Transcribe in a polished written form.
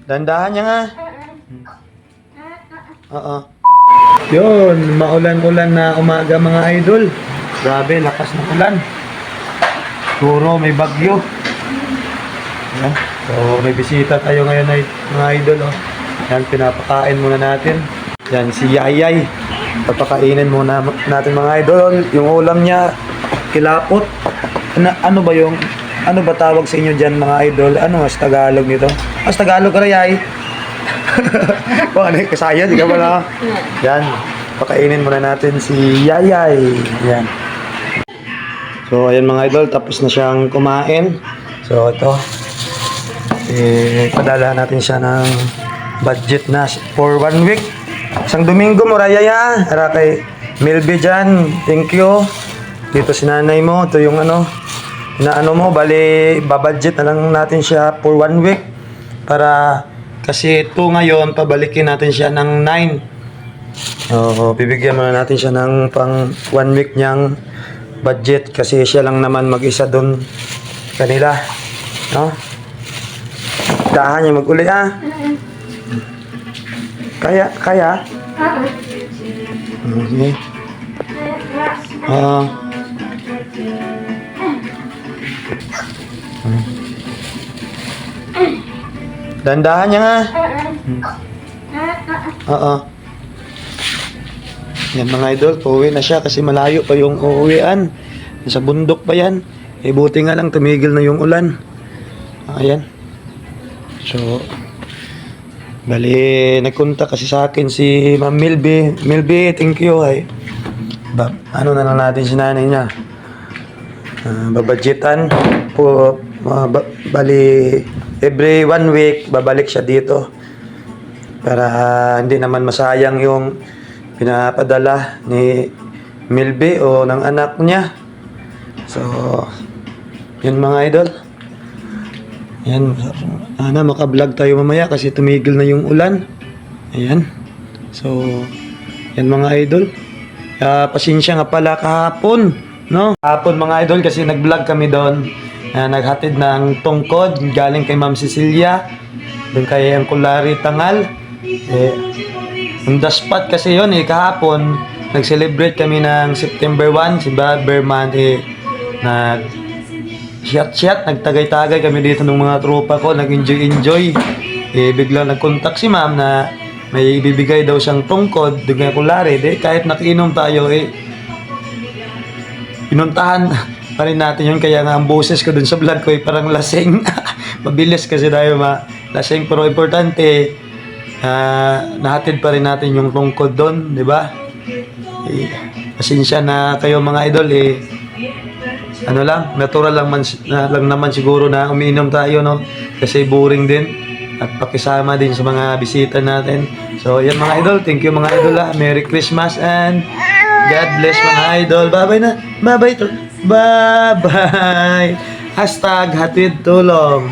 Dandahan niya nga. Oo. Yun, maulan-ulan na umaga mga idol. Grabe, lakas ng ulan. Puro may bagyo. Yan. So, may bisita tayo ngayon ay mga idol. Oh. Yan, pinapakain muna natin. Yan, si Yayay. Papakainin muna natin mga idol. Yung ulam niya, kilapot. Ano ba tawag sa inyo dyan mga idol? Ano sa Tagalog nito? Sa Tagalog ka na, Yay. Ano yung kasaya? Di ka ba na? Yan. Pakainin muna natin si Yayay. Yan. So, ayan mga idol. Tapos na siyang kumain. So, ito. Padala natin siya ng budget na for 1 week. Isang Domingo mo, Raya. Para kay Milby dyan. Thank you. Dito si nanay mo. Ito yung mo. Bali, babudget na lang natin siya for 1 week. Para, kasi ito ngayon, pabalikin natin siya ng 9. Bibigyan muna natin siya ng pang 1 week niyang budget. Kasi siya lang naman mag-isa doon kanila. No? Dahan niya mag-uli Kaya? Okay. Dandahan niya nga. Yan mga idol, pauwi na siya kasi malayo pa yung uuwian. Nasa bundok pa yan. Buti nga lang tumigil na yung ulan. Ayan. So, bali, nagkontak kasi sa akin si Ma'am Milby. Milby, thank you. Ano na lang natin si nanay niya. Babudgetan po. Bali, every 1 week, babalik siya dito. Para hindi naman masayang yung pinapadala ni Milby o ng anak niya. So, yun mga idol. Ayan, sana maka-vlog tayo mamaya kasi tumigil na yung ulan. Ayan. So, yan mga idol. Pasensya nga pala kahapon, no? Kahapon mga idol kasi nag-vlog kami doon. Naghatid ng tungkod galing kay Ma'am Cecilia. Doon kay Angkulari Tangal. On the spot kasi yun kahapon. Nag-celebrate kami ng September 1. Si Berman nag-shot, nagtagay-tagay kami dito ng mga tropa ko, nag-enjoy. Bigla nag-contact si ma'am na may ibibigay daw siyang tungkod, dugay kulari. Kahit nakiinom tayo, pinuntahan pa rin natin yun. Kaya nga ang boses ko dun sa vlog ko parang lasing. Mabilis kasi tayo lasing, pero importante, nahatid pa rin natin yung tungkod doon, di ba? Pasensya na kayo mga idol, natural lang naman siguro na umiinom tayo, no? Kasi boring din at pakisama din sa mga bisita natin. So, yan mga idol. Thank you mga idol. Merry Christmas and God bless mga idol. Bye-bye na. Bye-bye. Bye-bye. #hatid tulong.